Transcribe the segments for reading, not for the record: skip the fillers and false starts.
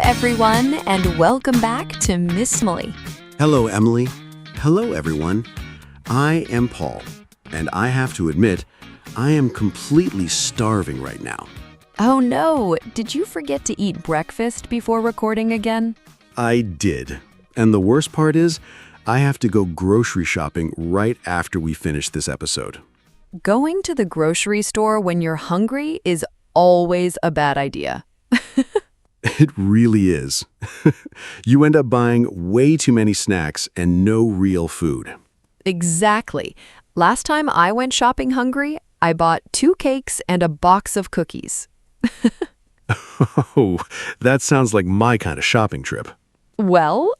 Everyone, and welcome back to Miss Molly. Hello, Emily. Hello, everyone. I am Paul, and I have to admit, I am completely starving right now. Oh no, did you forget to eat breakfast before recording again? I did. And the worst part is, I have to go grocery shopping right after we finish this episode. Going to the grocery store when you're hungry is always a bad idea. It really is. You end up buying way too many snacks and no real food. Exactly. Last time I went shopping hungry, I bought 2 cakes and a box of cookies. Oh, that sounds like my kind of shopping trip. Well,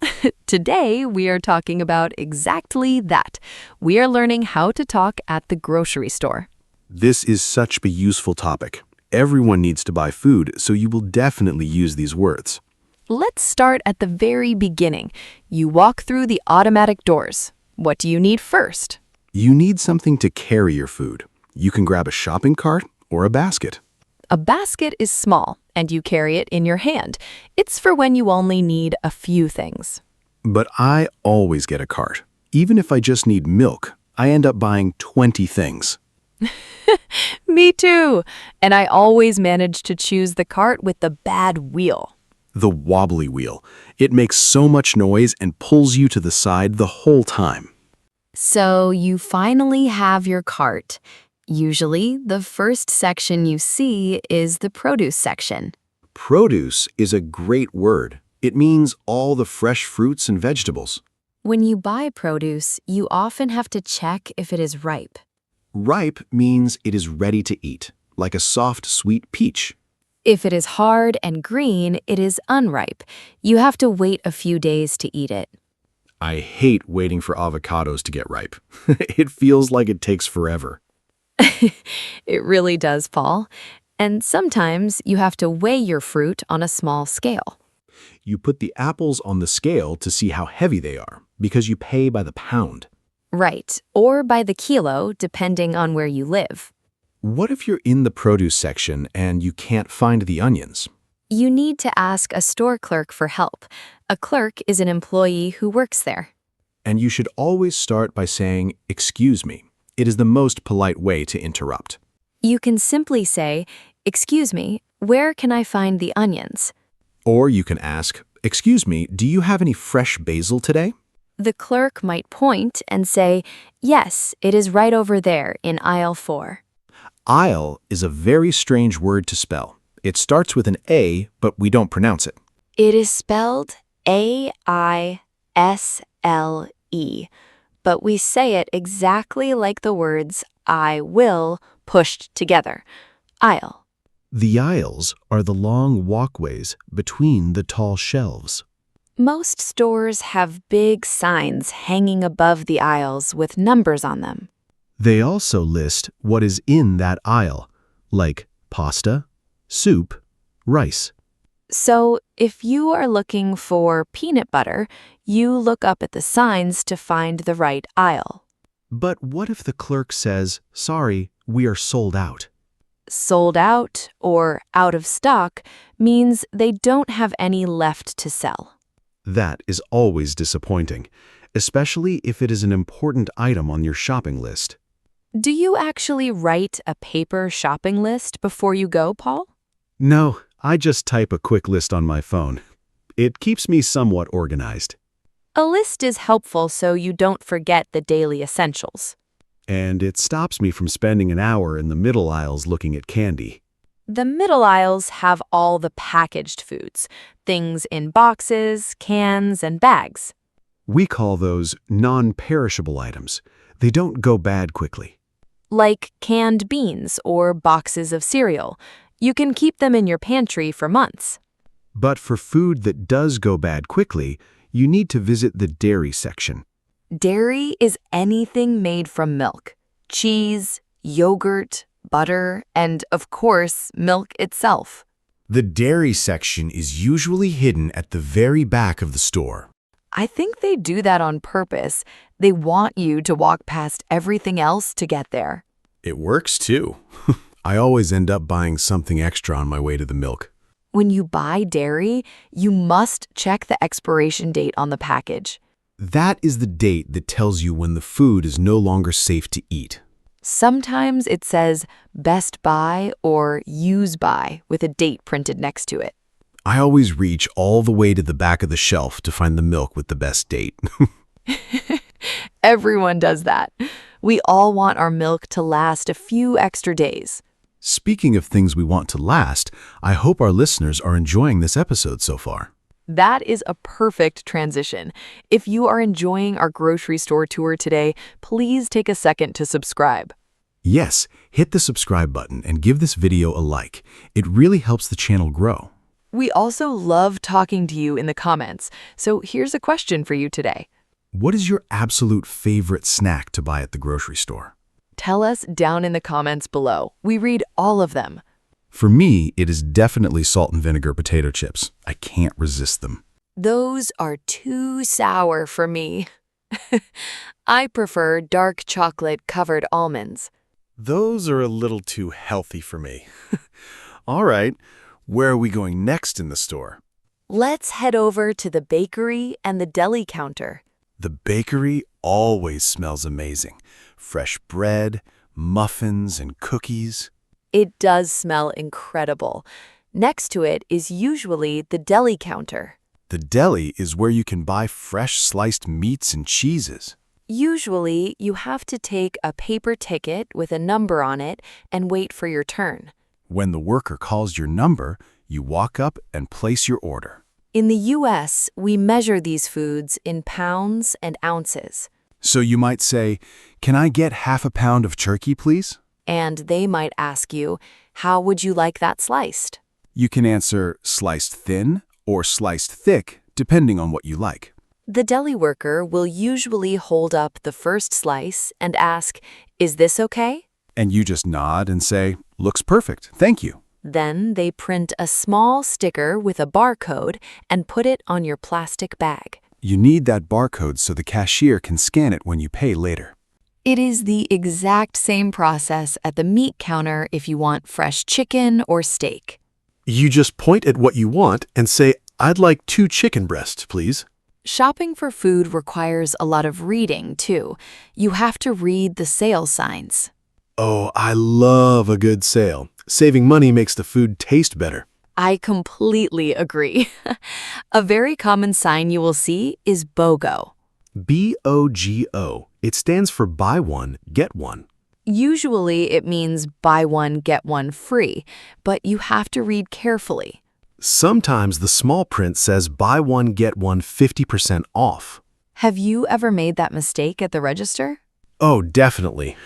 today we are talking about exactly that. We are learning how to talk at the grocery store. This is such a useful topic. Everyone needs to buy food, so you will definitely use these words. Let's start at the very beginning. You walk through the automatic doors. What do you need first? You need something to carry your food. You can grab a shopping cart or a basket. A basket is small, and you carry it in your hand. It's for when you only need a few things. But I always get a cart. Even if I just need milk, I end up buying 20 things. Me too. And I always manage to choose the cart with the bad wheel. The wobbly wheel. It makes so much noise and pulls you to the side the whole time. So you finally have your cart. Usually, the first section you see is the produce section. Produce is a great word. It means all the fresh fruits and vegetables. When you buy produce, you often have to check if it is ripe. Ripe means it is ready to eat, like a soft, sweet peach. If it is hard and green, it is unripe. You have to wait a few days to eat it. I hate waiting for avocados to get ripe. It feels like it takes forever. It really does, Paul. And sometimes you have to weigh your fruit on a small scale. You put the apples on the scale to see how heavy they are, because you pay by the pound. Right, or by the kilo, depending on where you live. What if you're in the produce section and you can't find the onions? You need to ask a store clerk for help. A clerk is an employee who works there. And you should always start by saying, "Excuse me." It is the most polite way to interrupt. You can simply say, "Excuse me, where can I find the onions?" Or you can ask, "Excuse me, do you have any fresh basil today?" The clerk might point and say, "Yes, it is right over there in aisle 4. Aisle is a very strange word to spell. It starts with an A, but we don't pronounce it. It is spelled A-I-S-L-E, but we say it exactly like the words I will pushed together. Aisle. The aisles are the long walkways between the tall shelves. Most stores have big signs hanging above the aisles with numbers on them. They also list what is in that aisle, like pasta, soup, rice. So if you are looking for peanut butter, you look up at the signs to find the right aisle. But what if the clerk says, "Sorry, we are sold out"? Sold out or out of stock means they don't have any left to sell. That is always disappointing, especially if it is an important item on your shopping list. Do you actually write a paper shopping list before you go, Paul? No, I just type a quick list on my phone. It keeps me somewhat organized. A list is helpful so you don't forget the daily essentials. And it stops me from spending an hour in the middle aisles looking at candy. The middle aisles have all the packaged foods, things in boxes, cans, and bags. We call those non-perishable items. They don't go bad quickly. Like canned beans or boxes of cereal. You can keep them in your pantry for months. But for food that does go bad quickly, you need to visit the dairy section. Dairy is anything made from milk, cheese, yogurt, butter, and, of course, milk itself. The dairy section is usually hidden at the very back of the store. I think they do that on purpose. They want you to walk past everything else to get there. It works too. I always end up buying something extra on my way to the milk. When you buy dairy, you must check the expiration date on the package. That is the date that tells you when the food is no longer safe to eat. Sometimes it says best by or use by with a date printed next to it. I always reach all the way to the back of the shelf to find the milk with the best date. Everyone does that. We all want our milk to last a few extra days. Speaking of things we want to last, I hope our listeners are enjoying this episode so far. That is a perfect transition. If you are enjoying our grocery store tour today, please take a second to subscribe. Yes, hit the subscribe button and give this video a like. It really helps the channel grow. We also love talking to you in the comments, so here's a question for you today. What is your absolute favorite snack to buy at the grocery store? Tell us down in the comments below. We read all of them. For me, it is definitely salt and vinegar potato chips. I can't resist them. Those are too sour for me. I prefer dark chocolate covered almonds. Those are a little too healthy for me. All right, where are we going next in the store? Let's head over to the bakery and the deli counter. The bakery always smells amazing. Fresh bread, muffins, and cookies. It does smell incredible. Next to it is usually the deli counter. The deli is where you can buy fresh sliced meats and cheeses. Usually, you have to take a paper ticket with a number on it and wait for your turn. When the worker calls your number, you walk up and place your order. In the U.S., we measure these foods in pounds and ounces. So you might say, "Can I get half a pound of turkey, please?" And they might ask you, how would you like that sliced? You can answer sliced thin or sliced thick, depending on what you like. The deli worker will usually hold up the first slice and ask, is this okay? And you just nod and say, "Looks perfect, thank you." Then they print a small sticker with a barcode and put it on your plastic bag. You need that barcode so the cashier can scan it when you pay later. It is the exact same process at the meat counter if you want fresh chicken or steak. You just point at what you want and say, "I'd like 2 chicken breasts, please." Shopping for food requires a lot of reading, too. You have to read the sale signs. Oh, I love a good sale. Saving money makes the food taste better. I completely agree. A very common sign you will see is BOGO. BOGO. It stands for buy one, get one. Usually it means buy one, get one free, but you have to read carefully. Sometimes the small print says buy one, get one 50% off. Have you ever made that mistake at the register? Oh, definitely.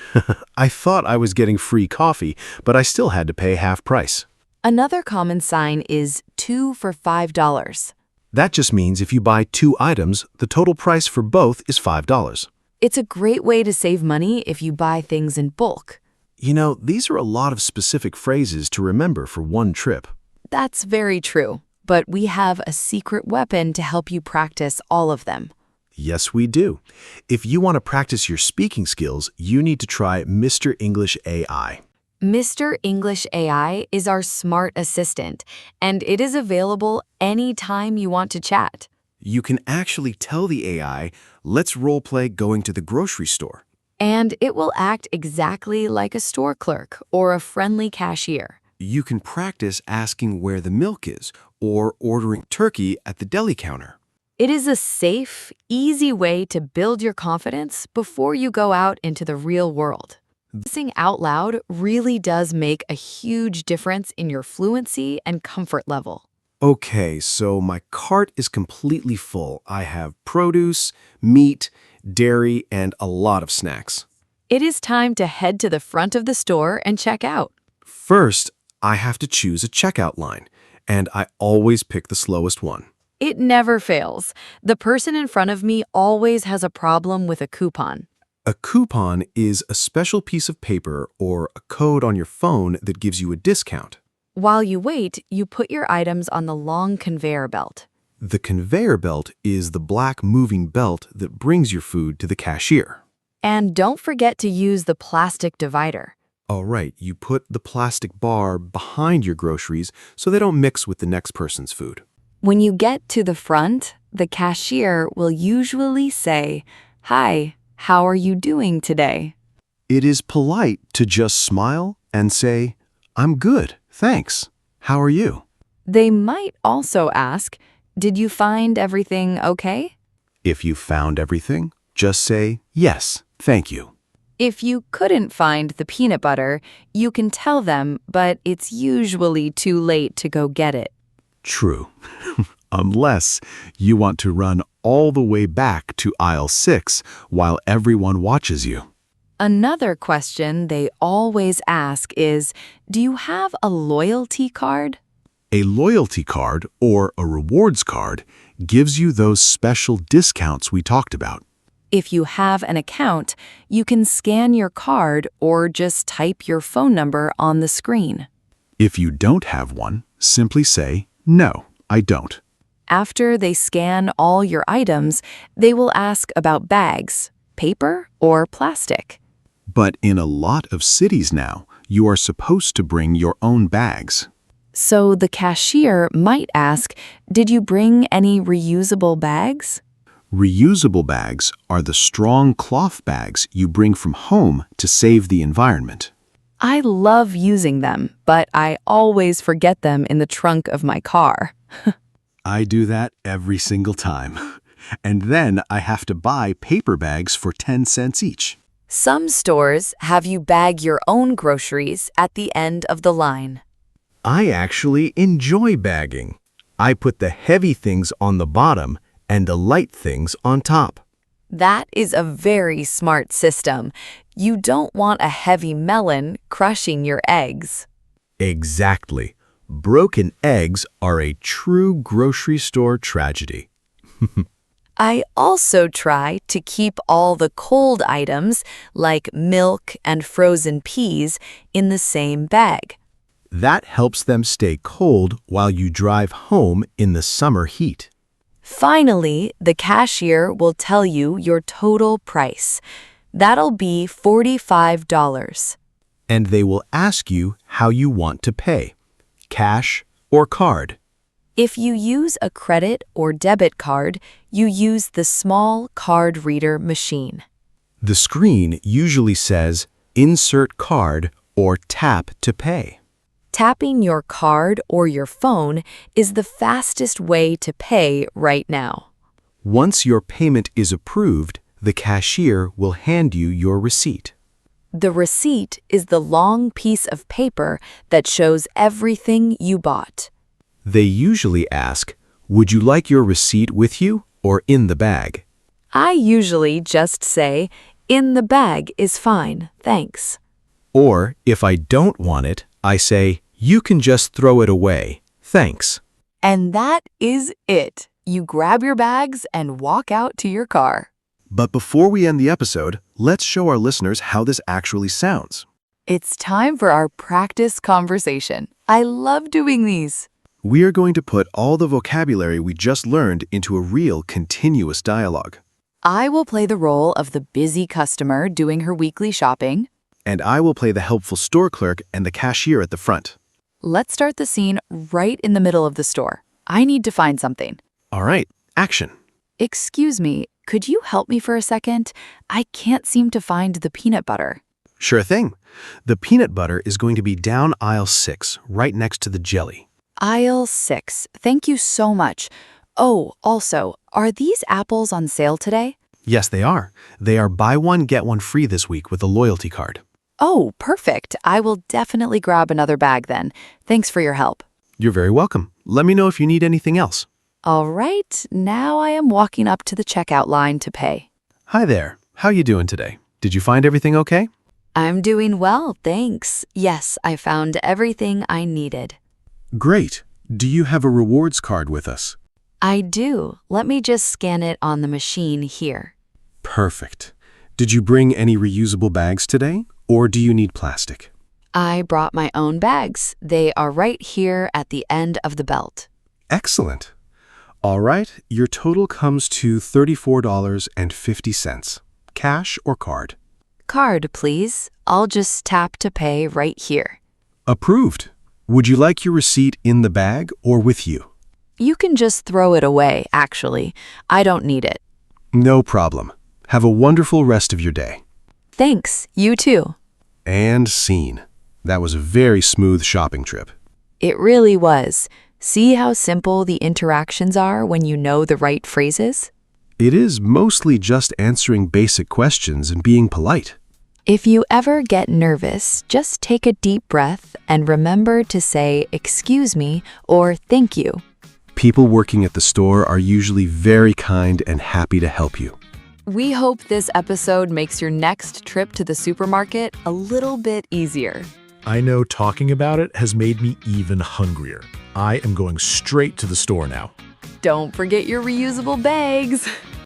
I thought I was getting free coffee, but I still had to pay half price. Another common sign is 2 for $5. That just means if you buy 2 items, the total price for both is $5. It's a great way to save money if you buy things in bulk. You know, these are a lot of specific phrases to remember for one trip. That's very true, but we have a secret weapon to help you practice all of them. Yes, we do. If you want to practice your speaking skills, you need to try Mr. English AI. Mr. English AI is our smart assistant, and it is available anytime you want to chat. You can actually tell the AI, "Let's roleplay going to the grocery store." And it will act exactly like a store clerk or a friendly cashier. You can practice asking where the milk is or ordering turkey at the deli counter. It is a safe, easy way to build your confidence before you go out into the real world. Listening out loud really does make a huge difference in your fluency and comfort level. Okay, so my cart is completely full. I have produce, meat, dairy, and a lot of snacks. It is time to head to the front of the store and check out. First, I have to choose a checkout line, and I always pick the slowest one. It never fails. The person in front of me always has a problem with a coupon. A coupon is a special piece of paper or a code on your phone that gives you a discount. While you wait, you put your items on the long conveyor belt. The conveyor belt is the black moving belt that brings your food to the cashier. And don't forget to use the plastic divider. Oh, right. You put the plastic bar behind your groceries so they don't mix with the next person's food. When you get to the front, the cashier will usually say, "Hi, how are you doing today?" It is polite to just smile and say, "I'm good, thanks. How are you?" They might also ask, "Did you find everything okay?" If you found everything, just say, "Yes, thank you." If you couldn't find the peanut butter, you can tell them, but it's usually too late to go get it. True. Unless you want to run all the way back to aisle 6 while everyone watches you. Another question they always ask is, "Do you have a loyalty card?" A loyalty card or a rewards card gives you those special discounts we talked about. If you have an account, you can scan your card or just type your phone number on the screen. If you don't have one, simply say, "No, I don't." After they scan all your items, they will ask about bags, paper or plastic. But in a lot of cities now, you are supposed to bring your own bags. So the cashier might ask, "Did you bring any reusable bags?" Reusable bags are the strong cloth bags you bring from home to save the environment. I love using them, but I always forget them in the trunk of my car. I do that every single time. And then I have to buy paper bags for 10 cents each. Some stores have you bag your own groceries at the end of the line. I actually enjoy bagging. I put the heavy things on the bottom and the light things on top. That is a very smart system. You don't want a heavy melon crushing your eggs. Exactly. Broken eggs are a true grocery store tragedy. I also try to keep all the cold items, like milk and frozen peas, in the same bag. That helps them stay cold while you drive home in the summer heat. Finally, the cashier will tell you your total price. That'll be $45. And they will ask you how you want to pay, cash or card. If you use a credit or debit card, you use the small card reader machine. The screen usually says, "Insert card" or "Tap to pay." Tapping your card or your phone is the fastest way to pay right now. Once your payment is approved, the cashier will hand you your receipt. The receipt is the long piece of paper that shows everything you bought. They usually ask, "Would you like your receipt with you or in the bag?" I usually just say, "In the bag is fine, thanks." Or if I don't want it, I say, "You can just throw it away. Thanks." And that is it. You grab your bags and walk out to your car. But before we end the episode, let's show our listeners how this actually sounds. It's time for our practice conversation. I love doing these. We are going to put all the vocabulary we just learned into a real continuous dialogue. I will play the role of the busy customer doing her weekly shopping. And I will play the helpful store clerk and the cashier at the front. Let's start the scene right in the middle of the store. I need to find something. All right, action. Excuse me, could you help me for a second? I can't seem to find the peanut butter. Sure thing. The peanut butter is going to be down aisle 6, right next to the jelly. Aisle 6. Thank you so much. Oh, also, are these apples on sale today? Yes, they are. They are buy one, get one free this week with a loyalty card. Oh, perfect. I will definitely grab another bag then. Thanks for your help. You're very welcome. Let me know if you need anything else. All right, now I am walking up to the checkout line to pay. Hi there. How you doing today? Did you find everything okay? I'm doing well, thanks. Yes, I found everything I needed. Great. Do you have a rewards card with us? I do. Let me just scan it on the machine here. Perfect. Did you bring any reusable bags today, or do you need plastic? I brought my own bags. They are right here at the end of the belt. Excellent. All right, your total comes to $34.50. Cash or card? Card, please. I'll just tap to pay right here. Approved. Would you like your receipt in the bag or with you? You can just throw it away, actually. I don't need it. No problem. Have a wonderful rest of your day. Thanks, you too. And scene. That was a very smooth shopping trip. It really was. See how simple the interactions are when you know the right phrases? It is mostly just answering basic questions and being polite. If you ever get nervous, just take a deep breath and remember to say, "Excuse me," or "Thank you." People working at the store are usually very kind and happy to help you. We hope this episode makes your next trip to the supermarket a little bit easier. I know talking about it has made me even hungrier. I am going straight to the store now. Don't forget your reusable bags.